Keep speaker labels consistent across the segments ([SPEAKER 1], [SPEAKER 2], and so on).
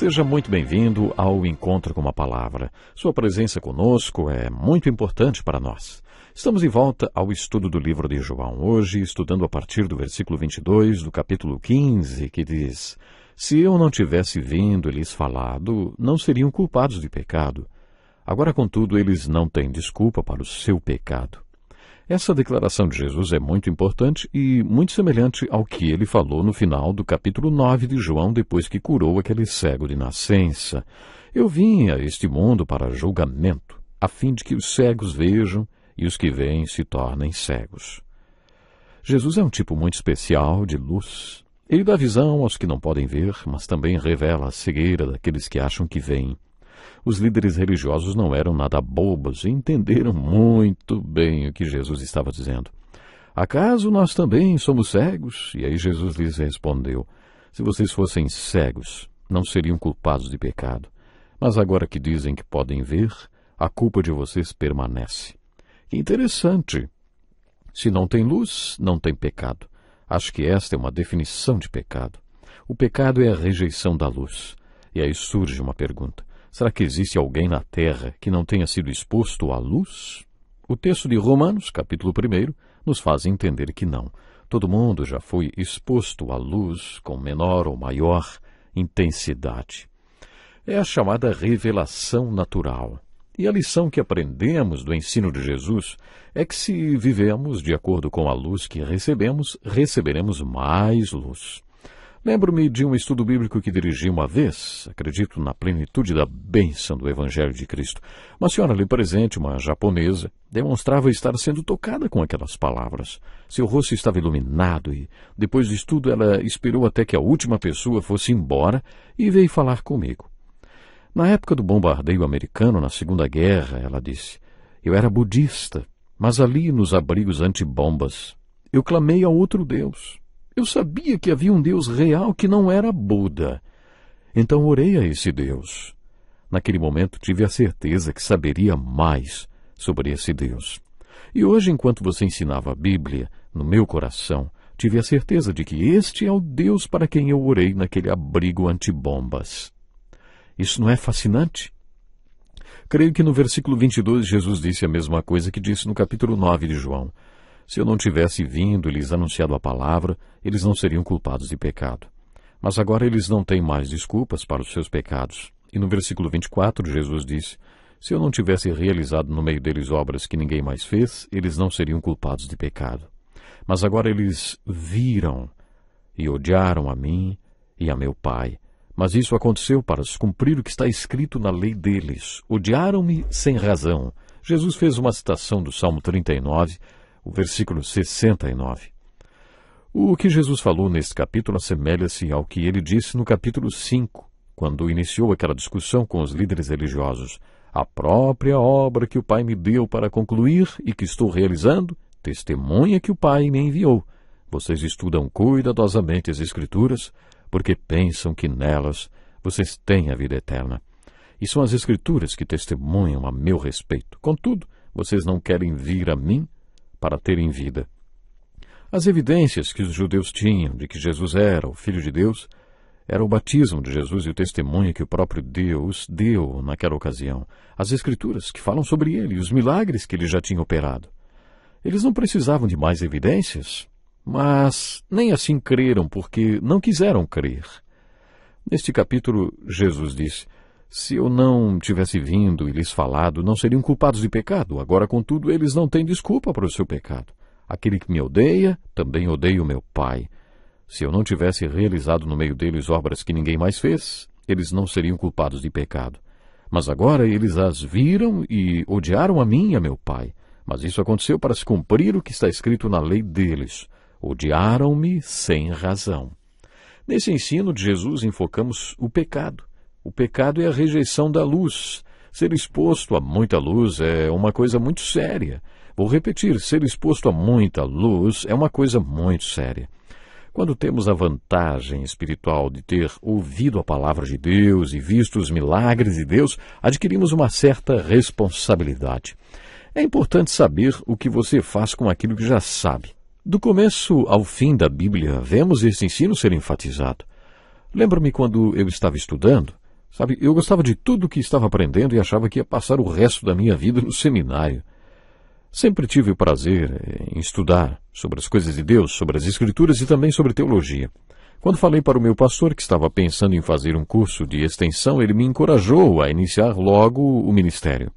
[SPEAKER 1] Seja muito bem-vindo ao Encontro com a Palavra. Sua presença conosco é muito importante para nós. Estamos de volta ao estudo do livro de João, hoje estudando a partir do versículo 22 do capítulo 15, que diz: Se eu não tivesse vindo e lhes falado, não seriam culpados de pecado. Agora, contudo, eles não têm desculpa para o seu pecado. Essa declaração de Jesus é muito importante e muito semelhante ao que ele falou no final do capítulo 9 de João, depois que curou aquele cego de nascença. Eu vim a este mundo para julgamento, a fim de que os cegos vejam e os que veem se tornem cegos. Jesus é um tipo muito especial de luz. Ele dá visão aos que não podem ver, mas também revela a cegueira daqueles que acham que veem. Os líderes religiosos não eram nada bobos e entenderam muito bem o que Jesus estava dizendo. Acaso nós também somos cegos? E aí Jesus lhes respondeu: Se vocês fossem cegos, não seriam culpados de pecado. Mas agora que dizem que podem ver, a culpa de vocês permanece. Que interessante. Se não tem luz, não tem pecado. Acho que esta é uma definição de pecado. O pecado é a rejeição da luz. E aí surge uma pergunta. Será que existe alguém na terra que não tenha sido exposto à luz? O texto de Romanos, capítulo 1, nos faz entender que não. Todo mundo já foi exposto à luz com menor ou maior intensidade. É a chamada revelação natural. E a lição que aprendemos do ensino de Jesus é que se vivemos de acordo com a luz que recebemos, receberemos mais luz. Lembro-me de um estudo bíblico que dirigi uma vez, acredito na plenitude da bênção do Evangelho de Cristo. Uma senhora ali presente, uma japonesa, demonstrava estar sendo tocada com aquelas palavras. Seu rosto estava iluminado e, depois do estudo, ela esperou até que a última pessoa fosse embora e veio falar comigo. Na época do bombardeio americano, na Segunda Guerra, ela disse, eu era budista, mas ali nos abrigos antibombas, eu clamei a outro Deus. Eu sabia que havia um Deus real que não era Buda. Então orei a esse Deus. Naquele momento tive a certeza que saberia mais sobre esse Deus. E hoje, enquanto você ensinava a Bíblia, no meu coração, tive a certeza de que este é o Deus para quem eu orei naquele abrigo antibombas. Isso não é fascinante? Creio que no versículo 22 Jesus disse a mesma coisa que disse no capítulo 9 de João. Se eu não tivesse vindo e lhes anunciado a palavra, eles não seriam culpados de pecado. Mas agora eles não têm mais desculpas para os seus pecados. E no versículo 24, Jesus disse, se eu não tivesse realizado no meio deles obras que ninguém mais fez, eles não seriam culpados de pecado. Mas agora eles viram e odiaram a mim e a meu Pai. Mas isso aconteceu para se cumprir o que está escrito na lei deles. Odiaram-me sem razão. Jesus fez uma citação do Salmo 39, o versículo 69. O que Jesus falou neste capítulo assemelha-se ao que ele disse no capítulo 5, quando iniciou aquela discussão com os líderes religiosos. A própria obra que o Pai me deu para concluir e que estou realizando, testemunha que o Pai me enviou. Vocês estudam cuidadosamente as Escrituras, porque pensam que nelas vocês têm a vida eterna. E são as Escrituras que testemunham a meu respeito. Contudo, vocês não querem vir a mim para terem vida. As evidências que os judeus tinham de que Jesus era o Filho de Deus era o batismo de Jesus e o testemunho que o próprio Deus deu naquela ocasião. As Escrituras que falam sobre ele e os milagres que ele já tinha operado. Eles não precisavam de mais evidências, mas nem assim creram porque não quiseram crer. Neste capítulo, Jesus disse, se eu não tivesse vindo e lhes falado, não seriam culpados de pecado. Agora, contudo, eles não têm desculpa para o seu pecado. Aquele que me odeia, também odeia o meu Pai. Se eu não tivesse realizado no meio deles obras que ninguém mais fez, eles não seriam culpados de pecado. Mas agora eles as viram e odiaram a mim e a meu Pai. Mas isso aconteceu para se cumprir o que está escrito na lei deles. Odiaram-me sem razão. Nesse ensino de Jesus, enfocamos o pecado. O pecado é a rejeição da luz. Ser exposto a muita luz é uma coisa muito séria. Vou repetir, ser exposto a muita luz é uma coisa muito séria. Quando temos a vantagem espiritual de ter ouvido a palavra de Deus e visto os milagres de Deus, adquirimos uma certa responsabilidade. É importante saber o que você faz com aquilo que já sabe. Do começo ao fim da Bíblia, vemos esse ensino ser enfatizado. Lembro-me quando eu estava estudando, Sabe, eu gostava de tudo o que estava aprendendo e achava que ia passar o resto da minha vida no seminário. Sempre tive o prazer em estudar sobre as coisas de Deus, sobre as Escrituras e também sobre teologia. Quando falei para o meu pastor que estava pensando em fazer um curso de extensão, ele me encorajou a iniciar logo o ministério.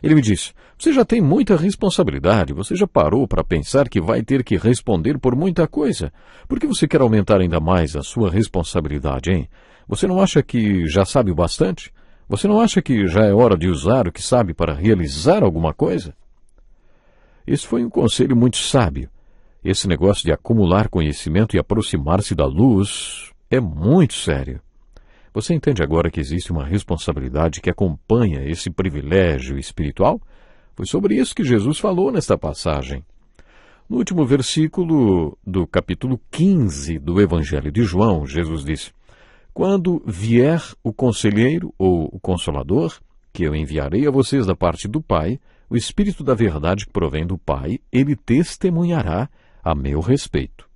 [SPEAKER 1] Ele me disse: "Você já tem muita responsabilidade, você já parou para pensar que vai ter que responder por muita coisa. Por que você quer aumentar ainda mais a sua responsabilidade, hein? Você não acha que já sabe o bastante? Você não acha que já é hora de usar o que sabe para realizar alguma coisa?" Esse foi um conselho muito sábio. Esse negócio de acumular conhecimento e aproximar-se da luz é muito sério. Você entende agora que existe uma responsabilidade que acompanha esse privilégio espiritual? Foi sobre isso que Jesus falou nesta passagem. No último versículo do capítulo 15 do Evangelho de João, Jesus disse: "Quando vier o conselheiro ou o consolador, que eu enviarei a vocês da parte do Pai, o Espírito da verdade que provém do Pai, ele testemunhará a meu respeito."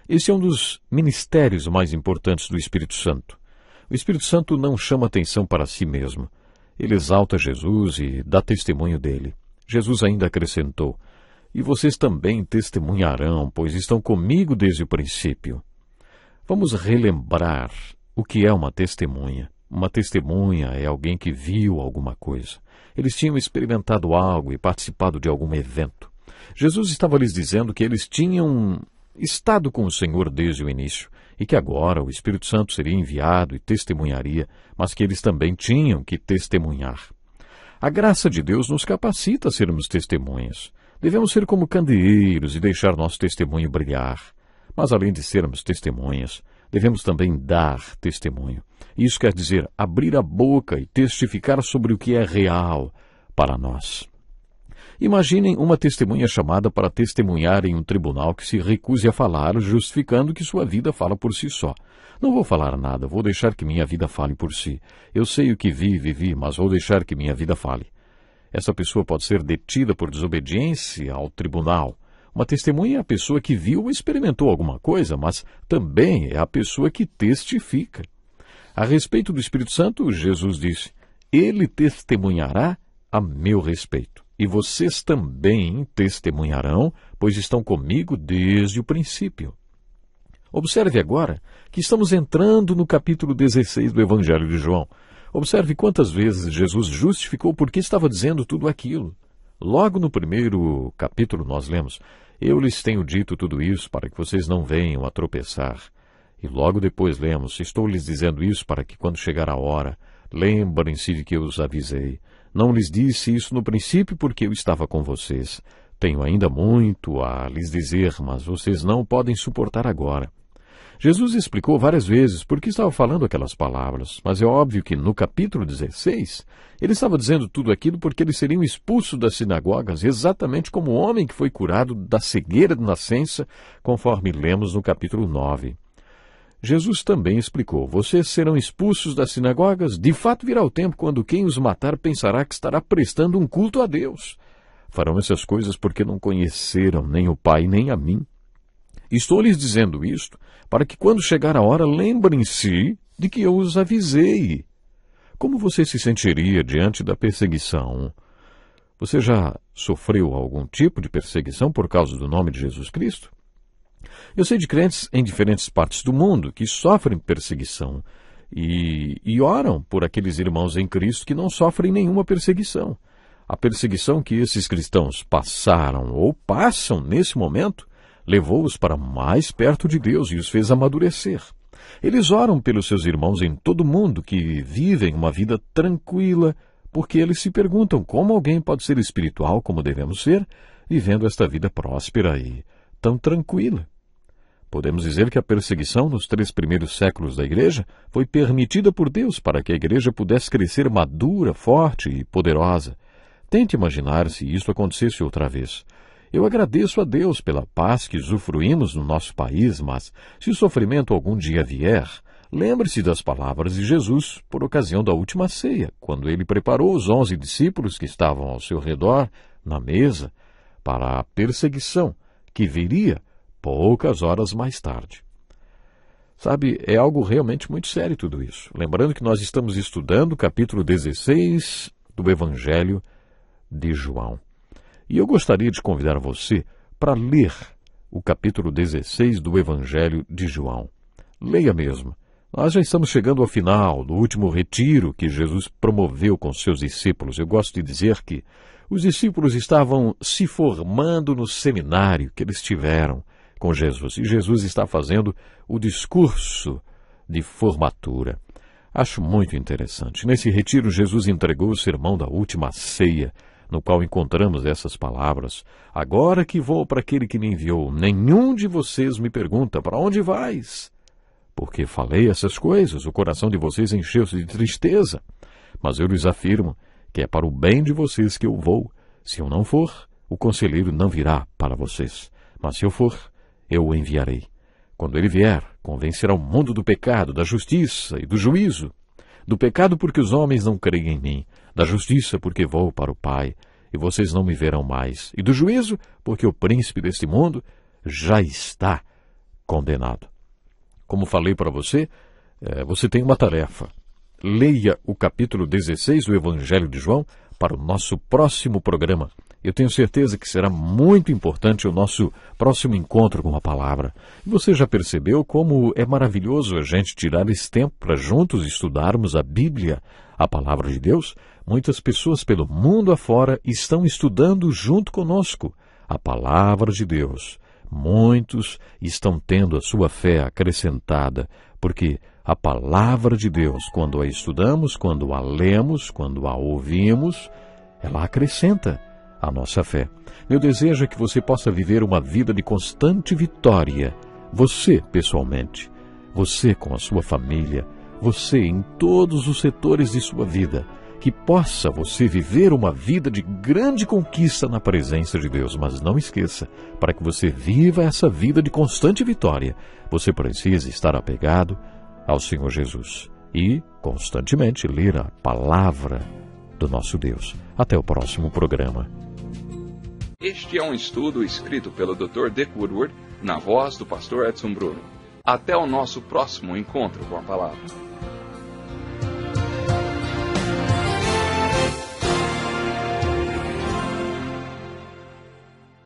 [SPEAKER 1] Esse é um dos ministérios mais importantes do Espírito Santo. O Espírito Santo não chama atenção para si mesmo. Ele exalta Jesus e dá testemunho dele. Jesus ainda acrescentou: "E vocês também testemunharão, pois estão comigo desde o princípio." Vamos relembrar o que é uma testemunha. Uma testemunha é alguém que viu alguma coisa. Eles tinham experimentado algo e participado de algum evento. Jesus estava lhes dizendo que eles tinham estado com o Senhor desde o início e que agora o Espírito Santo seria enviado e testemunharia, mas que eles também tinham que testemunhar. A graça de Deus nos capacita a sermos testemunhas. Devemos ser como candeeiros e deixar nosso testemunho brilhar. Mas além de sermos testemunhas, devemos também dar testemunho. Isso quer dizer abrir a boca e testificar sobre o que é real para nós. Imaginem uma testemunha chamada para testemunhar em um tribunal que se recuse a falar, justificando que sua vida fala por si só. "Não vou falar nada, vou deixar que minha vida fale por si. Eu sei o que vivi, mas vou deixar que minha vida fale." Essa pessoa pode ser detida por desobediência ao tribunal. Uma testemunha é a pessoa que viu ou experimentou alguma coisa, mas também é a pessoa que testifica. A respeito do Espírito Santo, Jesus disse: "Ele testemunhará a meu respeito. E vocês também testemunharão, pois estão comigo desde o princípio." Observe agora que estamos entrando no capítulo 16 do Evangelho de João. Observe quantas vezes Jesus justificou por que estava dizendo tudo aquilo. Logo no primeiro capítulo nós lemos: "Eu lhes tenho dito tudo isso para que vocês não venham a tropeçar." E logo depois lemos: "Estou lhes dizendo isso para que quando chegar a hora, lembrem-se de que eu os avisei. Não lhes disse isso no princípio porque eu estava com vocês. Tenho ainda muito a lhes dizer, mas vocês não podem suportar agora." Jesus explicou várias vezes por que estava falando aquelas palavras, mas é óbvio que no capítulo 16, ele estava dizendo tudo aquilo porque eles seriam expulsos das sinagogas, exatamente como o homem que foi curado da cegueira de nascença, conforme lemos no capítulo 9. Jesus também explicou: "Vocês serão expulsos das sinagogas. De fato virá o tempo quando quem os matar pensará que estará prestando um culto a Deus. Farão essas coisas porque não conheceram nem o Pai nem a mim. Estou lhes dizendo isto para que quando chegar a hora lembrem-se de que eu os avisei." Como você se sentiria diante da perseguição? Você já sofreu algum tipo de perseguição por causa do nome de Jesus Cristo? Eu sei de crentes em diferentes partes do mundo que sofrem perseguição e oram por aqueles irmãos em Cristo que não sofrem nenhuma perseguição. A perseguição que esses cristãos passaram ou passam nesse momento levou-os para mais perto de Deus e os fez amadurecer. Eles oram pelos seus irmãos em todo o mundo que vivem uma vida tranquila, porque eles se perguntam como alguém pode ser espiritual como devemos ser, vivendo esta vida próspera e tão tranquila. Podemos dizer que a perseguição nos 3 primeiros séculos da Igreja foi permitida por Deus para que a Igreja pudesse crescer madura, forte e poderosa. Tente imaginar se isso acontecesse outra vez. Eu agradeço a Deus pela paz que usufruímos no nosso país, mas se o sofrimento algum dia vier, lembre-se das palavras de Jesus por ocasião da última ceia, quando ele preparou os 11 discípulos que estavam ao seu redor, na mesa, para a perseguição que viria poucas horas mais tarde. Sabe, é algo realmente muito sério tudo isso. Lembrando que nós estamos estudando o capítulo 16 do Evangelho de João. E eu gostaria de convidar você para ler o capítulo 16 do Evangelho de João. Leia mesmo. Nós já estamos chegando ao final do último retiro que Jesus promoveu com seus discípulos. Eu gosto de dizer que os discípulos estavam se formando no seminário que eles tiveram com Jesus. E Jesus está fazendo o discurso de formatura. Acho muito interessante. Nesse retiro, Jesus entregou o sermão da última ceia, no qual encontramos essas palavras: agora que vou para aquele que me enviou, nenhum de vocês me pergunta, para onde vais? Porque falei essas coisas, o coração de vocês encheu-se de tristeza. Mas eu lhes afirmo que é para o bem de vocês que eu vou. Se eu não for, o conselheiro não virá para vocês. Mas se eu for, eu o enviarei. Quando ele vier, convencerá o mundo do pecado, da justiça e do juízo. Do pecado porque os homens não creem em mim, da justiça porque vou para o Pai, e vocês não me verão mais, e do juízo porque o príncipe deste mundo já está condenado. Como falei para você, você tem uma tarefa. Leia o capítulo 16 do Evangelho de João para o nosso próximo programa. Eu tenho certeza que será muito importante o nosso próximo encontro com a palavra. E você já percebeu como é maravilhoso a gente tirar esse tempo para juntos estudarmos a Bíblia, a palavra de Deus? Muitas pessoas pelo mundo afora estão estudando junto conosco a palavra de Deus. Muitos estão tendo a sua fé acrescentada, porque a palavra de Deus, quando a estudamos, quando a lemos, quando a ouvimos, ela acrescenta a nossa fé. Meu desejo é que você possa viver uma vida de constante vitória. Você, pessoalmente. Você com a sua família. Você em todos os setores de sua vida. Que possa você viver uma vida de grande conquista na presença de Deus. Mas não esqueça, para que você viva essa vida de constante vitória, você precisa estar apegado ao Senhor Jesus e constantemente ler a palavra do nosso Deus. Até o próximo programa.
[SPEAKER 2] Este é um estudo escrito pelo Dr. Dick Woodward, na voz do pastor Edson Bruno. Até o nosso próximo encontro com a palavra.